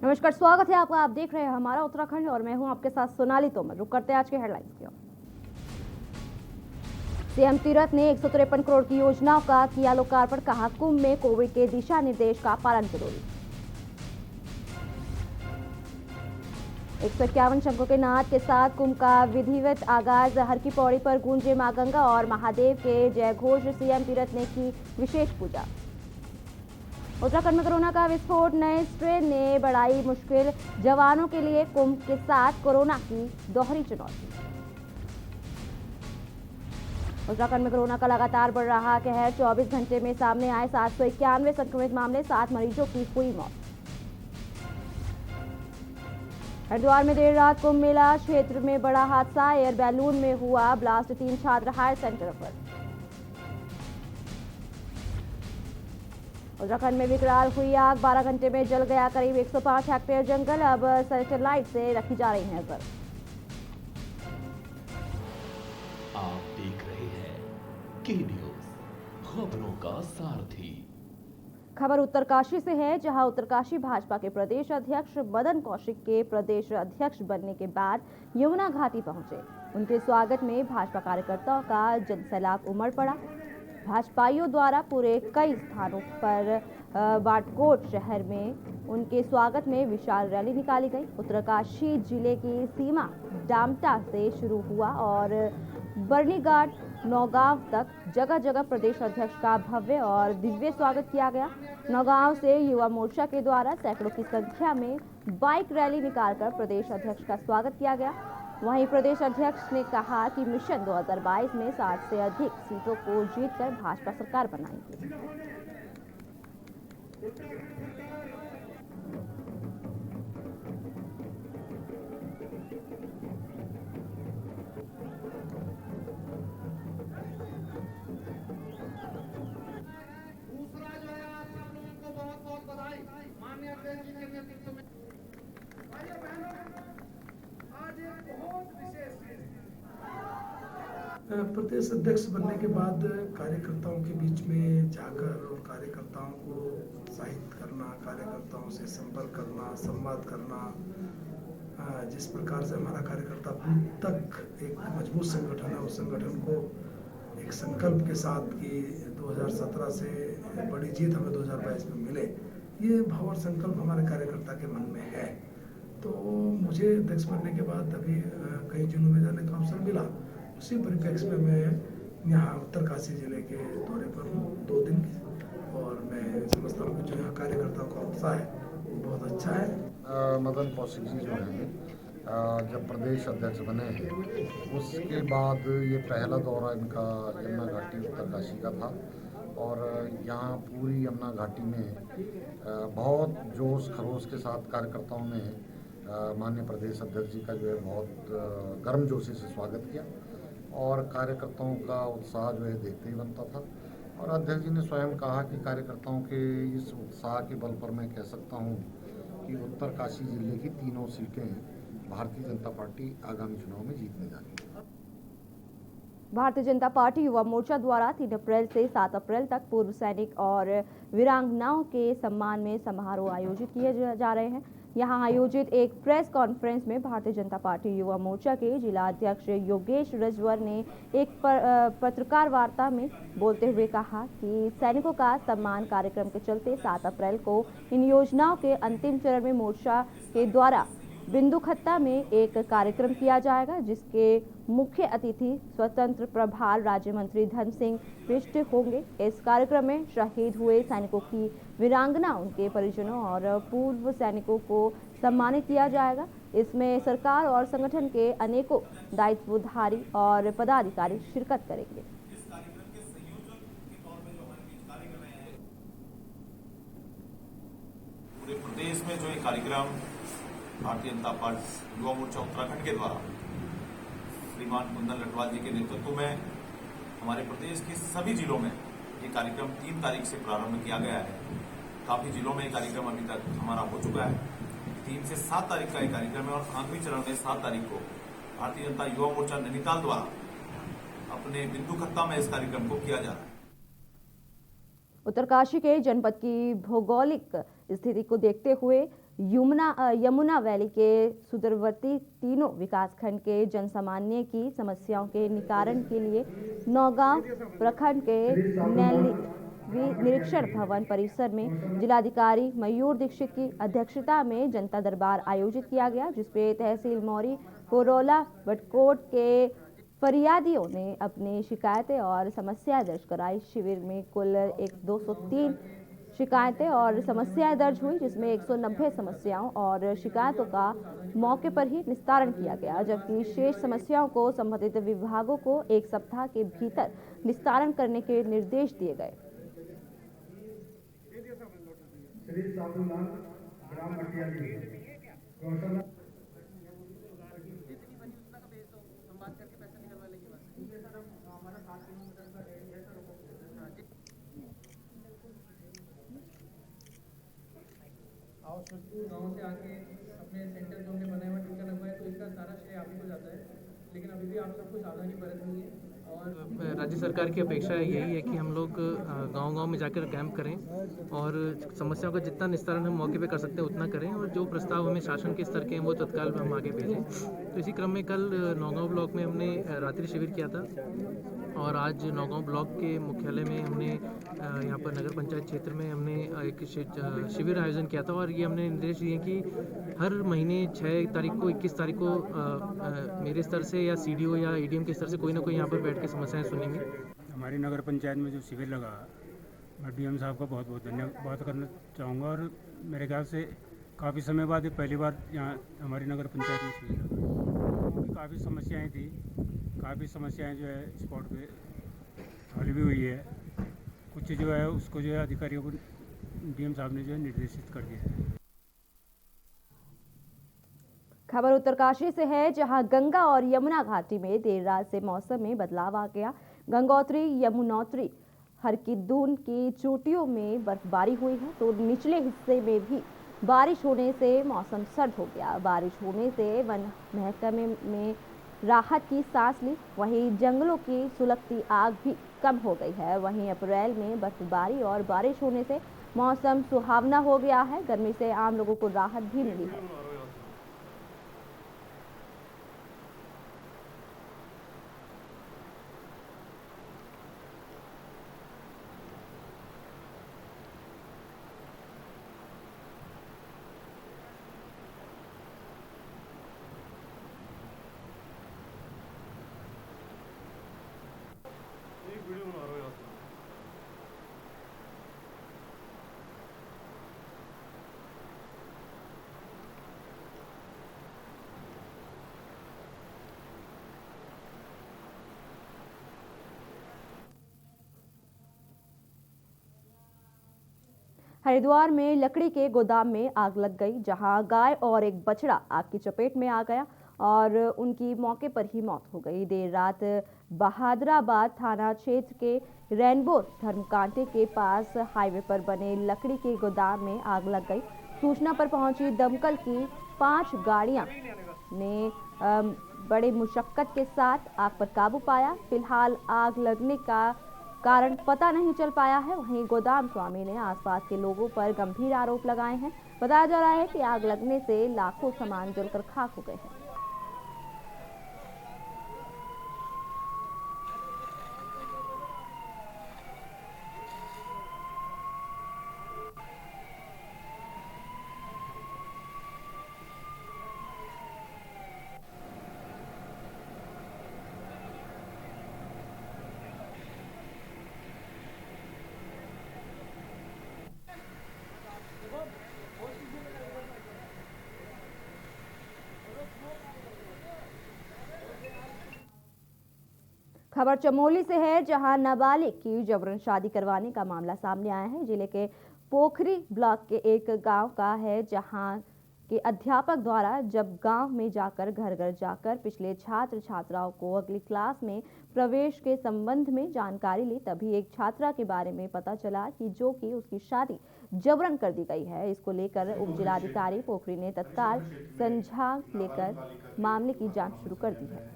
नमस्कार, स्वागत है आपका। आप देख रहे हैं हमारा उत्तराखंड और मैं हूं आपके साथ सोनाली तोमर। रुक करते हैं आज के हेडलाइंस की ओर। सीएम तीरथ ने 153 करोड़ की योजनाओं का किया लोकार्पण। कहा, कुंभ में कोविड के दिशा निर्देश का पालन जरूरी। 151 शंखों के नाद के साथ कुंभ का विधिवत आगाज। हर की पौड़ी पर गूंजे मां गंगा और महादेव के जयघोष। सीएम तीरथ ने की विशेष पूजा। उत्तराखंड में कोरोना का विस्फोट, नए स्ट्रेन ने बढ़ाई मुश्किल। जवानों के लिए कुंभ के साथ कोरोना की दोहरी चुनौती। उत्तराखंड में कोरोना का लगातार बढ़ रहा कहर। 24 घंटे में सामने आए 791 संक्रमित मामले, 7 मरीजों की हुई मौत। हरिद्वार में देर रात कुंभ मेला क्षेत्र में बड़ा हादसा। एयर बैलून में हुआ ब्लास्ट, 3 छात्र हायर सेंटर पर। उत्तराखंड में विकराल हुई आग, 12 घंटे में जल गया करीब 105 हेक्टेयर जंगल। अब सैटेलाइट से रखी जा रही है नजर। आप देख रहे हैं के न्यूज, खबरों का सारथी। खबर उत्तरकाशी से है, जहां उत्तरकाशी भाजपा के प्रदेश अध्यक्ष मदन कौशिक के प्रदेश अध्यक्ष बनने के बाद यमुना घाटी पहुंचे। उनके स्वागत में भाजपा कार्यकर्ताओं का जनसैलाब उमड़ पड़ा। भाजपाइयों द्वारा पूरे कई स्थानों पर बाटकोट शहर में उनके स्वागत में विशाल रैली निकाली गई। उत्तरकाशी जिले की सीमा डामटा से शुरू हुआ और बर्नीघाट नौगांव तक जगह जगह प्रदेश अध्यक्ष का भव्य और दिव्य स्वागत किया गया। नौगांव से युवा मोर्चा के द्वारा सैकड़ों की संख्या में बाइक रैली निकालकर प्रदेश अध्यक्ष का स्वागत किया गया। वहीं प्रदेश अध्यक्ष ने कहा कि मिशन 2022 में 60 से अधिक सीटों को जीतकर भाजपा सरकार बनाएंगे। दूसरा जो है, आप सब लोगों को बहुत बहुत बधाई। माननीय अध्यक्ष जी के नेतृत्व में भाइयों बहनों, आज एक बहुत विशेष दिन। प्रदेश अध्यक्ष बनने के बाद कार्यकर्ताओं के बीच में जाकर और कार्यकर्ताओं को उत्साहित करना, कार्यकर्ताओं से संपर्क करना, संवाद करना, जिस प्रकार से हमारा कार्यकर्ता बूथ तक एक मजबूत संगठन है, उस संगठन को एक संकल्प के साथ कि 2017 से बड़ी जीत हमें 2022 में मिले, ये भाव और संकल्प हमारे कार्यकर्ता के मन में है। तो मुझे अध्यक्ष बनने के बाद अभी कई जिलों में जाने का अवसर मिला। उसी परिप्रेक्ष्य में मैं यहाँ उत्तरकाशी जिले के दौरे पर हूँ 2 दिन और मैं समझता हूँ कि जो यहाँ कार्यकर्ताओं का उत्साह है वो बहुत अच्छा है। मदन कौशिक जी जो हैं जब प्रदेश अध्यक्ष बने हैं उसके बाद ये पहला दौरा इनका यमुना घाटी उत्तरकाशी का था और यहाँ पूरी यमुना घाटी में बहुत जोश खरोश के साथ कार्यकर्ताओं ने माननीय प्रदेश अध्यक्ष जी का जो है बहुत गर्मजोशी से स्वागत किया और कार्यकर्ताओं का उत्साह जो है देखते ही बनता था। और अध्यक्ष जी ने स्वयं कहा कि कार्यकर्ताओं के इस उत्साह के बल पर मैं कह सकता हूँ कि उत्तरकाशी जिले की 3 सीटें भारतीय जनता पार्टी आगामी चुनाव में जीतने जा रही है। भारतीय जनता पार्टी युवा मोर्चा द्वारा 3 अप्रैल से 7 अप्रैल तक पूर्व सैनिक और वीरांगनाओं के सम्मान में समारोह आयोजित किए जा रहे हैं। यहां आयोजित एक प्रेस कॉन्फ्रेंस में भारतीय जनता पार्टी युवा मोर्चा के जिला अध्यक्ष योगेश रजवर ने एक पत्रकार वार्ता में बोलते हुए कहा कि सैनिकों का सम्मान कार्यक्रम के चलते 7 अप्रैल को इन योजनाओं के अंतिम चरण में मोर्चा के द्वारा बिंदुखत्ता में एक कार्यक्रम किया जाएगा, जिसके मुख्य अतिथि स्वतंत्र प्रभार राज्य मंत्री धन सिंह बिष्ट होंगे। इस कार्यक्रम में शहीद हुए सैनिकों की वीरांगना, उनके परिजनों और पूर्व सैनिकों को सम्मानित किया जाएगा। इसमें सरकार और संगठन के अनेकों दायित्वधारी और पदाधिकारी शिरकत करेंगे। पूरे प्रदेश में जो ये कार्यक्रम भारतीय जनता पार्टी युवा मोर्चा उत्तराखंड के द्वारा श्रीमान कुंदन लटवाल जी के नेतृत्व में हमारे प्रदेश के सभी जिलों में ये कार्यक्रम 3 तारीख से प्रारंभ किया गया है। काफी जिलों में ये कार्यक्रम अभी तक हमारा हो चुका है। 3 से 7 तारीख का ये कार्यक्रम है और आखिरी चरण में 7 तारीख को भारतीय जनता युवा मोर्चा नैनीताल द्वारा अपने बिंदुखत्ता में इस कार्यक्रम को किया जा रहा है। उत्तरकाशी के जनपद की भौगोलिक स्थिति को देखते हुए यमुना वैली के सुदूरवर्ती तीनों विकासखंड के जनसामान्य की समस्याओं के निवारण के लिए नौगांव प्रखंड के नैली निरीक्षण भवन परिसर में जिलाधिकारी मयूर दीक्षित की अध्यक्षता में जनता दरबार आयोजित किया गया, जिसमें तहसील मौरी कोरोला बटकोट के फरियादियों ने अपनी शिकायतें और समस्याएं दर्ज कराई। शिविर में कुल 203 शिकायतें और समस्याएं दर्ज हुई, जिसमें 190 समस्याओं और शिकायतों का मौके पर ही निस्तारण किया गया, जबकि शेष समस्याओं को संबंधित विभागों को 1 सप्ताह के भीतर निस्तारण करने के निर्देश दिए गए। श्री साधुलाल ग्राम मटियाली गौशाला गाँव से आके अपने सेंटर जो हमने बनाया हुआ टीका लगवाया, तो इसका सारा श्रेय आप ही को जाता है, लेकिन अभी भी आप सबको सावधानी बरतनी है। और राज्य सरकार की अपेक्षा यही है कि हम लोग गांव-गांव में जाकर कैंप करें और समस्याओं का जितना निस्तारण हम मौके पे कर सकते हैं उतना करें, और जो प्रस्ताव हमें शासन के स्तर के हैं वो तत्काल हम आगे भेजें। तो इसी क्रम में कल नौगांव ब्लॉक में हमने रात्रि शिविर किया था, और आज नौगांव ब्लॉक के मुख्यालय में हमने यहाँ पर नगर पंचायत क्षेत्र में हमने एक शिविर आयोजन किया था, और ये हमने निर्देश दिए कि हर महीने 6 तारीख को 21 तारीख को मेरे स्तर से या सीडीओ या एडीएम के स्तर से कोई ना कोई यहाँ पर बैठ के समस्याएं सुनेंगे। हमारी नगर पंचायत में जो शिविर लगा, मैं डीएम साहब का बहुत बहुत धन्यवाद करना चाहूँगा, और मेरे ख्याल से काफ़ी समय बाद ये पहली बार यहाँ हमारी नगर पंचायत में शिविर लगा। काफ़ी समस्याएं जो है स्पॉट पे हल भी हुई है, कुछ जो है उसको जो है अधिकारियों को डीएम साहब ने जो है निर्देशित कर दिया है। खबर उत्तरकाशी से है, जहां गंगा और यमुना घाटी में देर रात से मौसम में बदलाव आ गया। गंगोत्री, यमुनोत्री, हरकिदून की चोटियों में बर्फबारी हुई है, तो निचले हिस्से में भी बारिश होने से मौसम सर्द हो गया। बारिश होने से वन महकमे में राहत की सांस ली, वहीं जंगलों की सुलगती आग भी कम हो गई है। वहीं अप्रैल में बर्फबारी और बारिश होने से मौसम सुहावना हो गया है। गर्मी से आम लोगों को राहत भी मिली है। हरिद्वार में लकड़ी के गोदाम में आग लग गई, जहां गाय और एक बछड़ा आग की चपेट में आ गया और उनकी मौके पर ही मौत हो गई। देर रात बहादुराबाद थाना क्षेत्र के रेनबो धर्मकांटे के पास हाईवे पर बने लकड़ी के गोदाम में आग लग गई। सूचना पर पहुंची दमकल की 5 गाड़ियां ने बड़े मुशक्कत के साथ आग पर काबू पाया। फिलहाल आग लगने का कारण पता नहीं चल पाया है। वहीं गोदाम स्वामी ने आसपास के लोगों पर गंभीर आरोप लगाए हैं। बताया जा रहा है कि आग लगने से लाखों सामान जलकर खाक हो गए हैं। खबर चमोली से है, जहां नाबालिग की जबरन शादी करवाने का मामला सामने आया है। जिले के पोखरी ब्लॉक के एक गांव का है, जहां के अध्यापक द्वारा जब गांव में जाकर घर घर जाकर पिछले छात्र छात्राओं को अगली क्लास में प्रवेश के संबंध में जानकारी ली, तभी एक छात्रा के बारे में पता चला कि जो कि उसकी शादी जबरन कर दी गई है। इसको लेकर उप जिलाधिकारी पोखरी ने तत्काल संज्ञान लेकर मामले की जाँच शुरू कर दी है।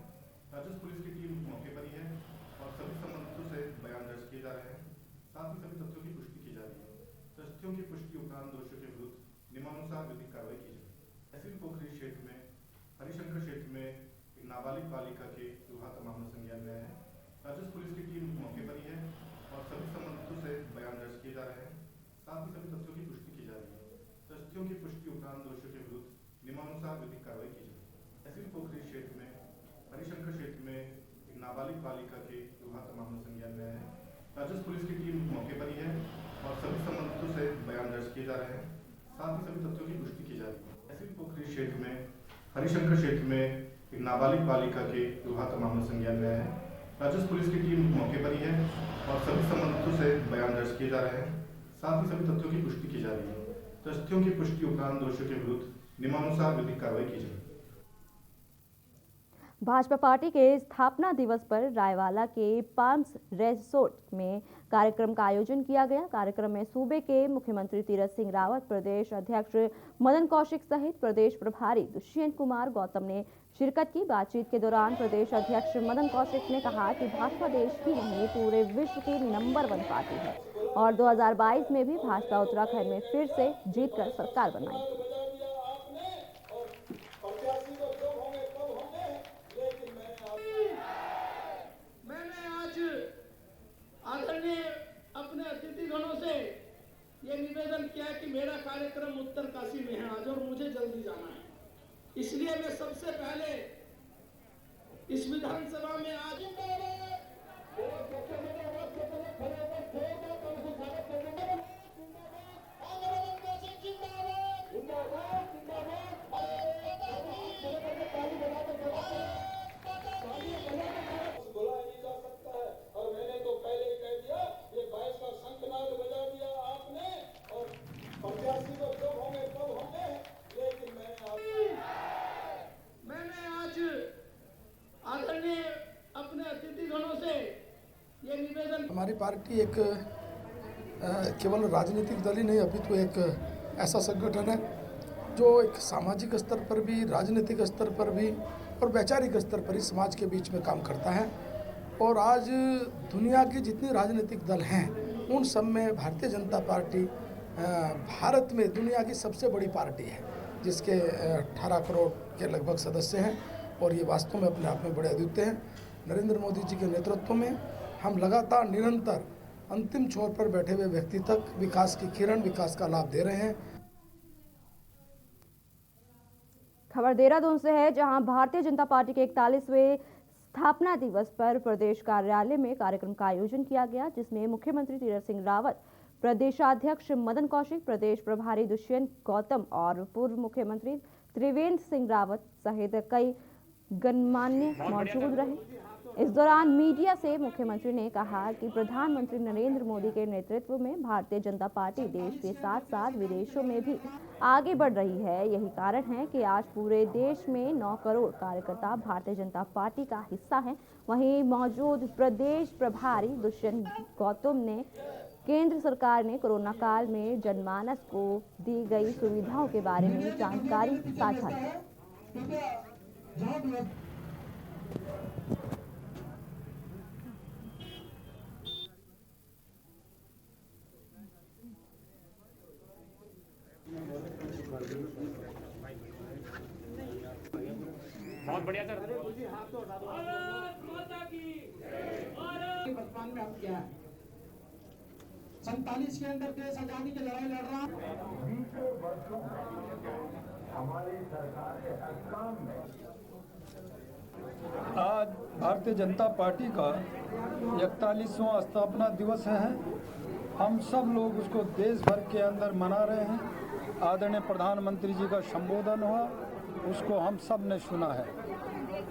तथ्यों की पुष्टि उपरांत दोषियों के विरुद्ध नियमानुसार विधिक कार्रवाई संज्ञान में है। राजस्व पुलिस की टीम मौके पर ही है और सभी संबंधितों से बयान दर्ज किए जा रहे हैं। साथ ही सभी तथ्यों की पुष्टि की जा रही है। तथ्यों की पुष्टि उपरांत दोषियों के विरुद्ध नियमानुसार विधिक कार्रवाई की जाएगी। एसपी पोखरी क्षेत्र में हरिशंकर क्षेत्र में एक नाबालिग बालिका के विवाह मामला संज्ञान में है। राजस्व पुलिस की टीम मौके पर ही है और सभी संबंधितों से बयान दर्ज किए जा रहे हैं। साथ ही सभी तथ्यों की पुष्टि की जा रही है। एसपी पोखरी क्षेत्र में हरिशंकर क्षेत्र में एक नाबालिग बालिका के विवाह मामला संज्ञान में है। राजस्व पुलिस की टीम मौके पर ही है और सभी संबंधितों से बयान दर्ज किए जा रहे हैं। साथ ही सभी तथ्यों की पुष्टि की जा रही है। तथ्यों की पुष्टि उपरांत दोषियों के विरुद्ध नियमानुसार विधिक कार्रवाई की जाएगी। भाजपा पार्टी के स्थापना दिवस पर रायवाला के पाम्स रिसोर्ट में कार्यक्रम का आयोजन किया गया। कार्यक्रम में सूबे के मुख्यमंत्री तीरथ सिंह रावत, प्रदेश अध्यक्ष मदन कौशिक सहित प्रदेश प्रभारी दुष्यंत कुमार गौतम ने शिरकत की। बातचीत के दौरान प्रदेश अध्यक्ष मदन कौशिक ने कहा कि भाजपा देश ही नहीं पूरे विश्व की नंबर 1 पार्टी है और 2022 में भी भाजपा उत्तराखंड में फिर से जीतकर सरकार बनाएगी। आदरणीय अपने अतिथिगणों से ये निवेदन किया है कि मेरा कार्यक्रम उत्तरकाशी में है आज और मुझे जल्दी जाना है, इसलिए मैं सबसे पहले इस विधानसभा में आज हमारी पार्टी एक केवल राजनीतिक दल ही नहीं, अभी तो एक ऐसा संगठन है जो एक सामाजिक स्तर पर भी, राजनीतिक स्तर पर भी और वैचारिक स्तर पर ही समाज के बीच में काम करता है। और आज दुनिया की जितनी राजनीतिक दल हैं उन सब में भारतीय जनता पार्टी भारत में दुनिया की सबसे बड़ी पार्टी है, जिसके 18 करोड़ के लगभग सदस्य हैं और ये वास्तव में अपने आप में बड़े अद्वितीय हैं। नरेंद्र मोदी जी के नेतृत्व में हम लगातार निरंतर अंतिम छोर पर बैठे हुए व्यक्ति तक विकास की किरण, विकास का लाभ दे रहे हैं। खबर देहरादून से है, जहां भारतीय जनता पार्टी के 41वें स्थापना दिवस पर प्रदेश कार्यालय में कार्यक्रम का आयोजन किया गया, जिसमें मुख्यमंत्री तीरथ सिंह रावत, प्रदेशाध्यक्ष मदन कौशिक, प्रदेश प्रभारी दुष्यंत गौतम और पूर्व मुख्यमंत्री त्रिवेंद्र सिंह रावत सहित कई गणमान्य मौजूद रहे। इस दौरान मीडिया से मुख्यमंत्री ने कहा कि प्रधानमंत्री नरेंद्र मोदी के नेतृत्व में भारतीय जनता पार्टी देश के साथ साथ विदेशों में भी आगे बढ़ रही है। यही कारण है कि आज पूरे देश में 9 करोड़ कार्यकर्ता भारतीय जनता पार्टी का हिस्सा हैं। वहीं मौजूद प्रदेश प्रभारी दुष्यंत गौतम ने केंद्र सरकार ने कोरोना काल में जनमानस को दी गई सुविधाओं के बारे में जानकारी साझा की। बहुत बढ़िया सर। वर्तमान में हम क्या है 47 के अंदर देश आजादी की लड़ाई लड़ रहा है। हमारी सरकार के हर काम में आज भारतीय जनता पार्टी का 41वां स्थापना दिवस है। हम सब लोग उसको देश भर के अंदर मना रहे हैं। आदरणीय प्रधानमंत्री जी का संबोधन हुआ, उसको हम सब ने सुना है।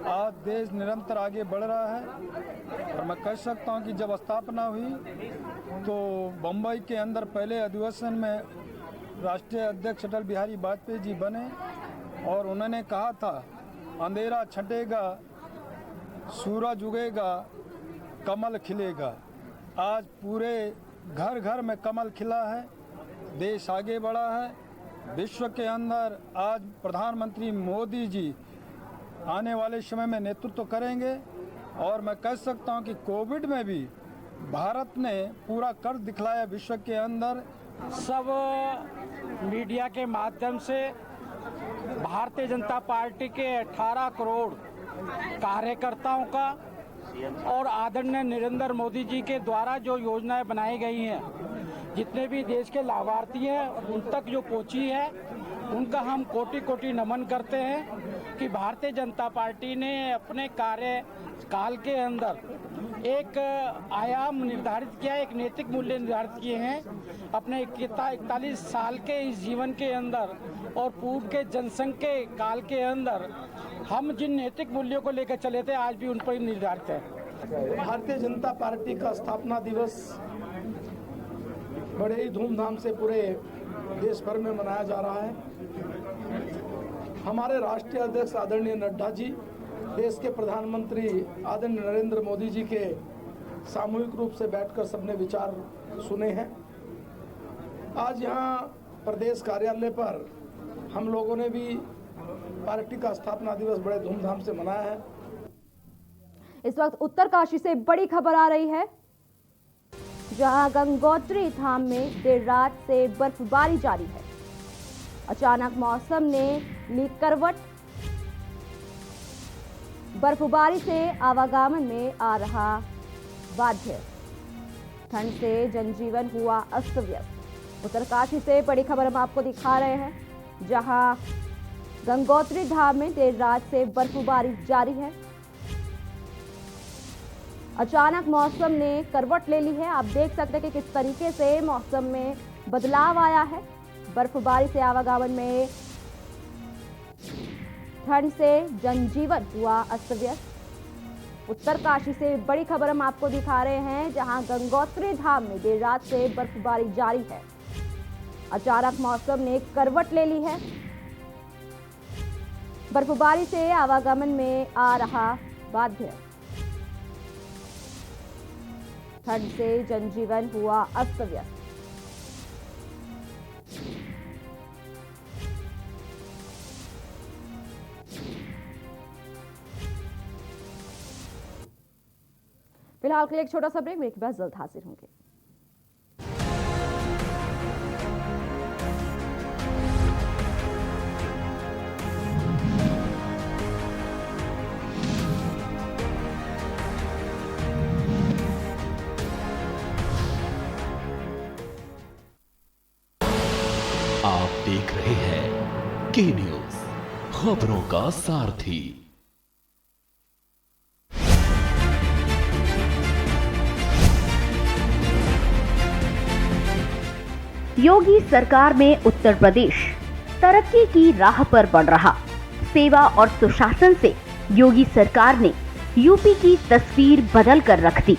आज देश निरंतर आगे बढ़ रहा है और मैं कह सकता हूं कि जब स्थापना हुई तो बम्बई के अंदर पहले अधिवेशन में राष्ट्रीय अध्यक्ष अटल बिहारी वाजपेयी जी बने और उन्होंने कहा था, अंधेरा छंटेगा, सूरज उगेगा, कमल खिलेगा। आज पूरे घर घर में कमल खिला है, देश आगे बढ़ा है। विश्व के अंदर आज प्रधानमंत्री मोदी जी आने वाले समय में नेतृत्व करेंगे और मैं कह सकता हूं कि कोविड में भी भारत ने पूरा कर दिखलाया विश्व के अंदर। सब मीडिया के माध्यम से भारतीय जनता पार्टी के 18 करोड़ कार्यकर्ताओं का और आदरणीय नरेंद्र मोदी जी के द्वारा जो योजनाएं बनाई गई हैं, जितने भी देश के लाभार्थी हैं उन तक जो पहुंची है, उनका हम कोटि कोटि नमन करते हैं कि भारतीय जनता पार्टी ने अपने कार्यकाल के अंदर एक आयाम निर्धारित किया, एक नैतिक मूल्य निर्धारित किए हैं अपने 41 साल के इस जीवन के अंदर और पूर्व के जनसंघ के काल के अंदर हम जिन नैतिक मूल्यों को लेकर चले थे आज भी उन पर निर्धारित है। भारतीय जनता पार्टी का स्थापना दिवस बड़े ही धूमधाम से पूरे देश भर में मनाया जा रहा है। हमारे राष्ट्रीय अध्यक्ष आदरणीय नड्डा जी, देश के प्रधानमंत्री आदरणीय नरेंद्र मोदी जी के सामूहिक रूप से बैठकर सबने विचार सुने हैं। आज यहाँ प्रदेश कार्यालय पर हम लोगों ने भी पार्टी का स्थापना दिवस बड़े धूमधाम से मनाया है। इस वक्त उत्तरकाशी से बड़ी खबर आ रही है, जहां गंगोत्री धाम में देर रात से बर्फबारी जारी है। अचानक मौसम ने ली करवट, बर्फबारी से आवागमन में आ रहा बाध्य, ठंड से जनजीवन हुआ अस्त व्यस्त। उत्तरकाशी से बड़ी खबर हम आपको दिखा रहे हैं, जहां गंगोत्री धाम में देर रात से बर्फबारी जारी है। अचानक मौसम ने करवट ले ली है। आप देख सकते हैं कि किस तरीके से मौसम में बदलाव आया है। बर्फबारी से आवागमन में, ठंड से जनजीवन हुआ अस्त व्यस्त। उत्तरकाशी से बड़ी खबर हम आपको दिखा रहे हैं, जहां गंगोत्री धाम में देर रात से बर्फबारी जारी है। अचानक मौसम ने करवट ले ली है। बर्फबारी से आवागमन में आ रहा बाध्य, ठंड से जनजीवन हुआ अस्त व्यस्त। फिलहाल के लिए एक छोटा सा ब्रेक, मेरे पास जल्द हाजिर होंगे। आप देख रहे हैं के न्यूज, खबरों का सारथी। योगी सरकार में उत्तर प्रदेश तरक्की की राह पर बढ़ रहा। सेवा और सुशासन से योगी सरकार ने यूपी की तस्वीर बदल कर रख दी।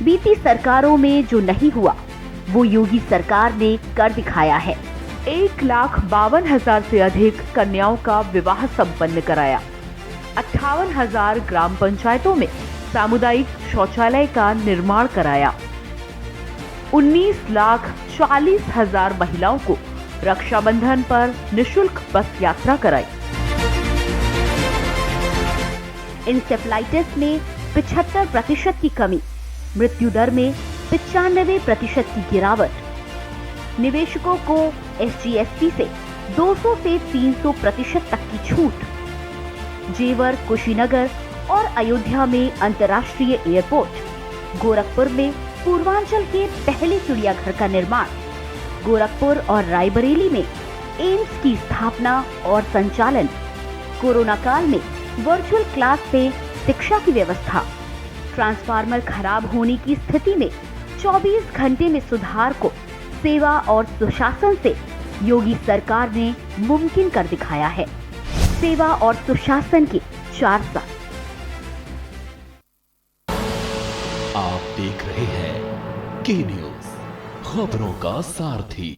बीती सरकारों में जो नहीं हुआ वो योगी सरकार ने कर दिखाया है। 1,52,000 से अधिक कन्याओं का विवाह संपन्न कराया। 58,000 ग्राम पंचायतों में सामुदायिक शौचालय का निर्माण कराया। 19,40,000 महिलाओं को रक्षाबंधन पर निशुल्क बस यात्रा कराई। इंसेफ्लाइटिस में 75% की कमी, मृत्यु दर में 95% की गिरावट। निवेशकों को SGST से 200 से 300% तक की छूट। जेवर, कुशीनगर और अयोध्या में अंतर्राष्ट्रीय एयरपोर्ट। गोरखपुर में पूर्वांचल के पहले चिड़ियाघर का निर्माण। गोरखपुर और रायबरेली में एम्स की स्थापना और संचालन। कोरोना काल में वर्चुअल क्लास से शिक्षा की व्यवस्था। ट्रांसफार्मर खराब होने की स्थिति में 24 घंटे में सुधार को सेवा और सुशासन से योगी सरकार ने मुमकिन कर दिखाया है। सेवा और सुशासन के 4 साल। आप देख रहे हैं के न्यूज, खबरों का सारथी।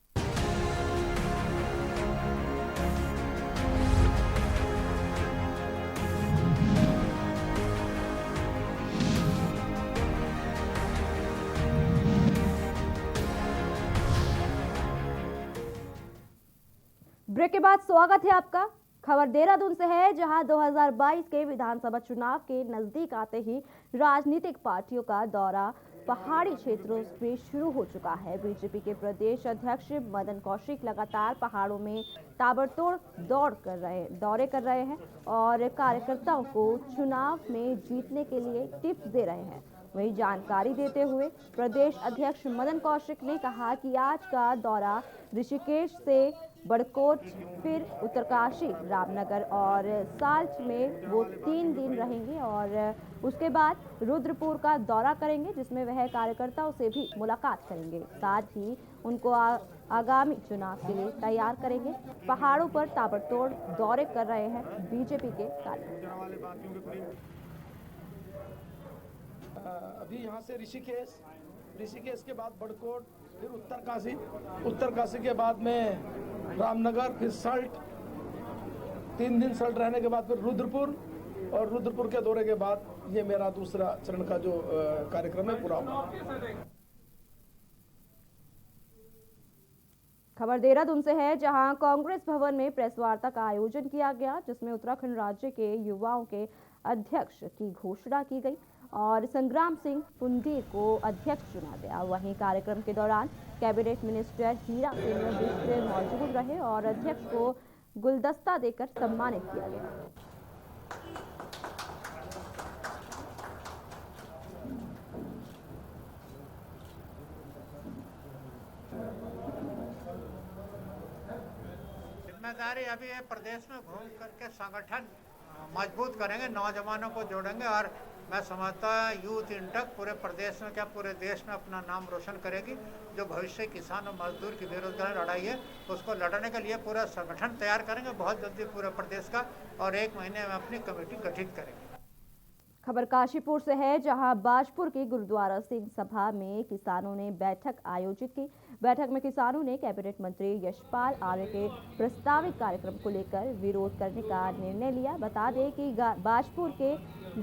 ब्रेक के बाद स्वागत है आपका। खबर देहरादून से है, जहां 2022 के विधानसभा चुनाव के नजदीक आते ही राजनीतिक पार्टियों का दौरा पहाड़ी क्षेत्रों में शुरू हो चुका है। बीजेपी के प्रदेश अध्यक्ष मदन कौशिक लगातार पहाड़ों में ताबड़तोड़ दौरे कर रहे हैं और कार्यकर्ताओं को चुनाव में जीतने के लिए टिप्स दे रहे हैं। वही जानकारी देते हुए प्रदेश अध्यक्ष मदन कौशिक ने कहा कि आज का दौरा ऋषिकेश से बड़कोट, फिर उत्तरकाशी, रामनगर और साल्ट में वो 3 दिन रहेंगे और उसके बाद रुद्रपुर का दौरा करेंगे, जिसमें वह कार्यकर्ताओं से भी मुलाकात करेंगे। साथ ही उनको आगामी चुनाव के लिए तैयार करेंगे। पहाड़ों पर ताबड़तोड़ दौरे कर रहे हैं बीजेपी के कार्यकर्ता। अभी यहाँ से ऋषिकेश के बाद बड़कोट, फिर उत्तरकाशी के बाद में रामनगर, फिर सल्ट, 3 दिन सल्ट रहने के बाद फिर रुद्रपुर, और रुद्रपुर के दौरे के बाद ये मेरा दूसरा चरण का जो कार्यक्रम है पूरा हुआ। खबर देहरादून से है, जहां कांग्रेस भवन में प्रेस वार्ता का आयोजन किया गया, जिसमें उत्तराखंड राज्य के युवाओं के अध्यक्ष की घोषणा की गई और संग्राम सिंह पुंडीर को अध्यक्ष चुना गया। वहीं कार्यक्रम के दौरान कैबिनेट मिनिस्टर हीरा सिंह बिश्रे मौजूद रहे और अध्यक्ष को गुलदस्ता देकर सम्मानित किया गया। जिम्मेदारी अभी है प्रदेश में घूम करके संगठन मजबूत करेंगे, नौजवानों को जोड़ेंगे और मैं समझता यूथ इंटक पूरे प्रदेश में क्या पूरे देश में अपना नाम रोशन करेगी। जो भविष्य किसान और मजदूर की बेरोजगारी लड़ाई है उसको लड़ने के लिए पूरा संगठन तैयार करेंगे बहुत जल्दी पूरे प्रदेश का, और 1 महीने में अपनी कमेटी गठित करेंगे। खबर काशीपुर से है, जहां बाजपुर की गुरुद्वारा सिंह सभा में किसानों ने बैठक आयोजित की। बैठक में किसानों ने कैबिनेट मंत्री यशपाल आर्य के प्रस्तावित कार्यक्रम को लेकर विरोध करने का निर्णय लिया। बता दें कि बाजपुर के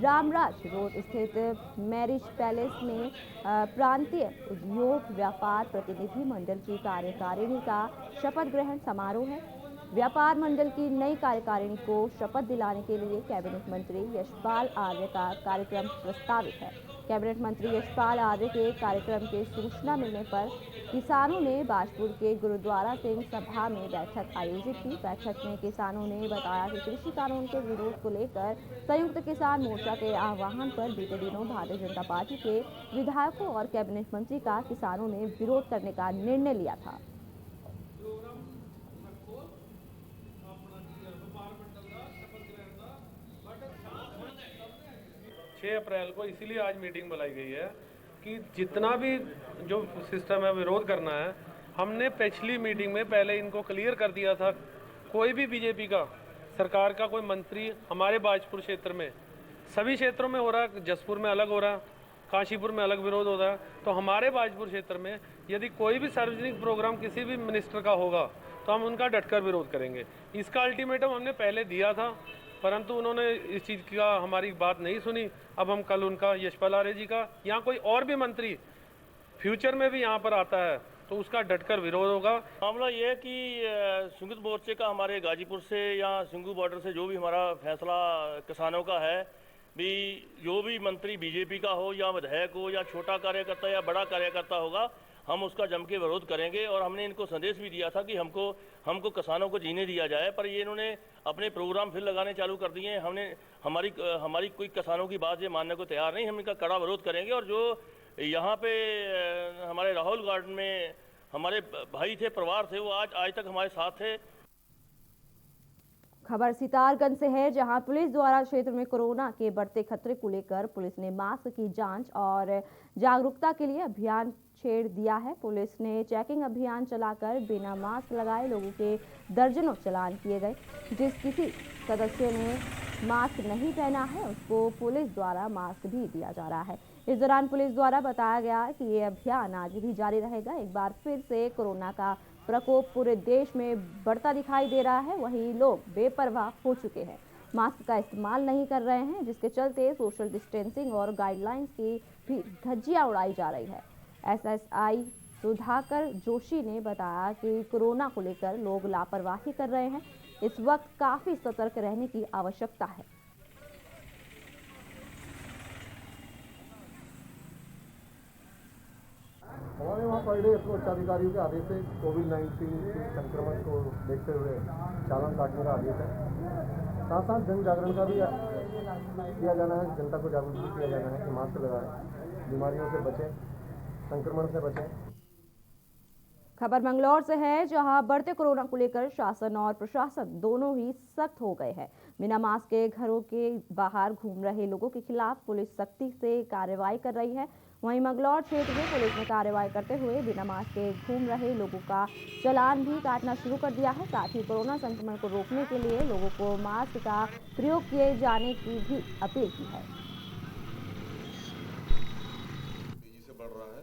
रामराज रोड स्थित मैरिज पैलेस में प्रांतीय उद्योग व्यापार प्रतिनिधि मंडल की कार्यकारिणी का शपथ ग्रहण समारोह है। व्यापार मंडल की नई कार्यकारिणी को शपथ दिलाने के लिए कैबिनेट मंत्री यशपाल आर्य का कार्यक्रम प्रस्तावित है। कैबिनेट मंत्री यशपाल आर्य के कार्यक्रम के सूचना मिलने पर किसानों ने बाजपुर के गुरुद्वारा सिंह सभा में बैठक आयोजित की। बैठक में किसानों ने बताया कि कृषि कानून के विरोध को लेकर संयुक्त किसान मोर्चा के आह्वान पर बीते दिनों भारतीय जनता पार्टी के विधायकों और कैबिनेट मंत्री का किसानों ने विरोध करने का निर्णय लिया था। 6 अप्रैल को इसीलिए आज मीटिंग बुलाई गई है कि जितना भी जो सिस्टम है विरोध करना है। हमने पिछली मीटिंग में पहले इनको क्लियर कर दिया था, कोई भी बीजेपी का सरकार का कोई मंत्री हमारे बाजपुर क्षेत्र में, सभी क्षेत्रों में हो रहा है, जसपुर में अलग हो रहा है, काशीपुर में अलग विरोध हो रहा है, तो हमारे बाजपुर क्षेत्र में यदि कोई भी सार्वजनिक प्रोग्राम किसी भी मिनिस्टर का होगा तो हम उनका डटकर विरोध करेंगे। इसका अल्टीमेटम हमने पहले दिया था, परंतु उन्होंने इस चीज़ का हमारी बात नहीं सुनी। अब हम कल उनका यशपाल आर्य जी का या कोई और भी मंत्री फ्यूचर में भी यहाँ पर आता है तो उसका डटकर विरोध होगा। मामला ये है कि संयुक्त मोर्चे का हमारे गाजीपुर से या सिंगू बॉर्डर से जो भी हमारा फैसला किसानों का है, भी जो भी मंत्री बीजेपी का हो या विधायक हो या छोटा कार्यकर्ता या बड़ा कार्यकर्ता होगा, हम उसका जम के विरोध करेंगे। और हमने इनको संदेश भी दिया था कि हमको किसानों को जीने दिया जाए, पर ये इन्होंने अपने प्रोग्राम फिर लगाने चालू कर दिए हैं। हमने हमारी कोई किसानों की बात ये मानने को तैयार नहीं, हम इनका कड़ा विरोध करेंगे। और जो यहाँ पे हमारे राहुल गार्डन में हमारे भाई थे, परिवार थे, वो आज तक हमारे साथ थे। खबर सितारगंज से है, जहां पुलिस द्वारा क्षेत्र में कोरोना के बढ़ते खतरे को लेकर पुलिस ने मास्क की जांच और जागरूकता के लिए अभियान छेड़ दिया है। पुलिस ने चेकिंग अभियान चलाकर बिना मास्क लगाए लोगों के दर्जनों चालान किए गए। जिस किसी सदस्य ने मास्क नहीं पहना है उसको पुलिस द्वारा मास्क भी दिया जा रहा है। इस दौरान पुलिस द्वारा बताया गया कि ये अभियान आज भी जारी रहेगा। एक बार फिर से कोरोना का प्रकोप पूरे देश में बढ़ता दिखाई दे रहा है। वहीं लोग बेपरवाह हो चुके हैं, मास्क का इस्तेमाल नहीं कर रहे हैं, जिसके चलते सोशल डिस्टेंसिंग और गाइडलाइंस की भी धज्जियां उड़ाई जा रही है। एसएसआई सुधाकर जोशी ने बताया कि कोरोना को लेकर लोग लापरवाही कर रहे हैं, इस वक्त काफी सतर्क रहने की आवश्यकता है। हमारे वहाँ पर डे उच्चाधिकारियों के आदेश से कोविड-19 के संक्रमण को देखते हुए चालान काटने का आदेश है। साथ साथ जन जागरण का भी किया जाना है, जनता को जागरूक भी किया जाना है कि मास्क लगाएं, बीमारियों से बचें, संक्रमण से बचें। खबर मंगलौर से है, जहां बढ़ते कोरोना को लेकर शासन और प्रशासन दोनों ही सख्त हो गए हैं। बिना मास्क के घरों के बाहर घूम रहे लोगों के खिलाफ पुलिस सख्ती से कार्रवाई कर रही है। वहीं मंगलौर क्षेत्र में पुलिस ने कार्रवाई करते हुए बिना मास्क के घूम रहे लोगों का चालान भी काटना शुरू कर दिया है। साथ ही कोरोना संक्रमण को रोकने के लिए लोगों को मास्क का प्रयोग किए जाने की भी अपील की है। तेजी से बढ़ रहा है,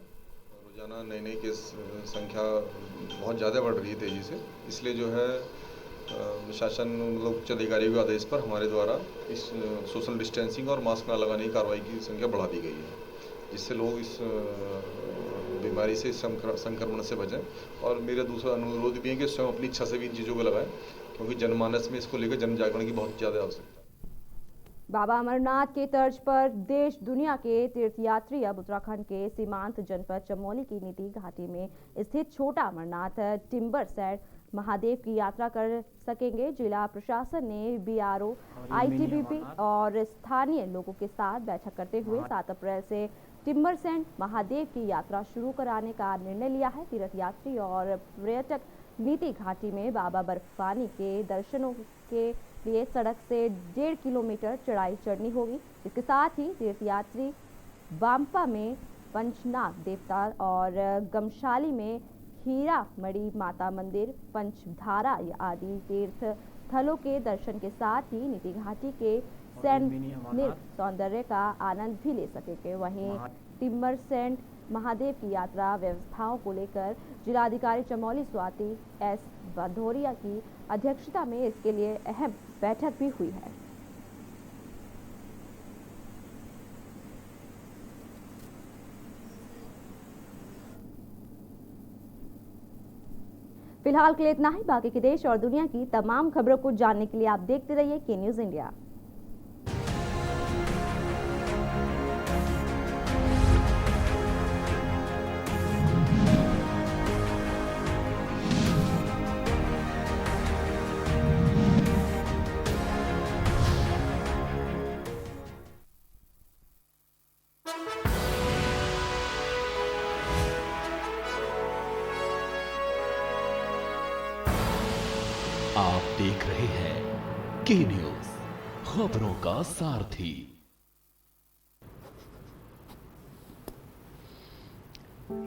रोजाना नए केस संख्या बहुत ज़्यादा बढ़ रही है तेजी से, इसलिए जो है शासन उच्च अधिकारियों के आदेश पर हमारे द्वारा इस सोशल डिस्टेंसिंग और मास्क न लगाने की कार्रवाई की संख्या बढ़ा दी गई है, जिससे लोग इस बीमारी से संक्रमण से बचें। और मेरा दूसरा अनुरोध भी है कि स्वयं अपनी इच्छा से भी इन चीज़ों को लगाएं, क्योंकि जनमानस में इसको लेकर जन जागरण की बहुत ज़्यादा आवश्यकता है। बाबा अमरनाथ के तर्ज पर देश दुनिया के तीर्थयात्री अब उत्तराखंड के सीमांत जनपद चमोली की नीति घाटी में स्थित छोटा अमरनाथ टिम्बर सैंड महादेव की यात्रा कर सकेंगे। जिला प्रशासन ने बीआरओ, आईटीबीपी और स्थानीय लोगों के साथ बैठक करते हुए 7 अप्रैल से टिम्बर सैंड महादेव की यात्रा शुरू कराने का निर्णय लिया है। तीर्थयात्री और पर्यटक नीति घाटी में बाबा बर्फानी के दर्शनों के लिए सड़क से 1.5 किलोमीटर चढ़ाई चढ़नी होगी। इसके साथ ही तीर्थयात्री बाम्पा में पंचनाग देवता और गमशाली में हीरा मड़ी माता मंदिर, पंचधारा आदि तीर्थ स्थलों के दर्शन के साथ ही नीति घाटी के सैन्य सौंदर्य का आनंद भी ले सकेंगे। वहीं टिम्बर सैंड महादेव की यात्रा व्यवस्थाओं को लेकर जिलाधिकारी चमोली स्वाति एस भदौरिया की अध्यक्षता में इसके लिए अहम बैठक भी हुई है। फिलहाल के लिए इतना ही। बाकी के देश और दुनिया की तमाम खबरों को जानने के लिए आप देखते रहिए के न्यूज़ इंडिया। आप देख रहे हैं के न्यूज़, खबरों का सारथी।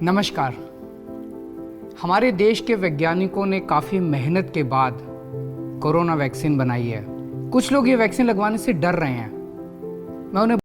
नमस्कार। हमारे देश के वैज्ञानिकों ने काफ़ी मेहनत के बाद कोरोना वैक्सीन बनाई है। कुछ लोग ये वैक्सीन लगवाने से डर रहे हैं। मैं उन्हें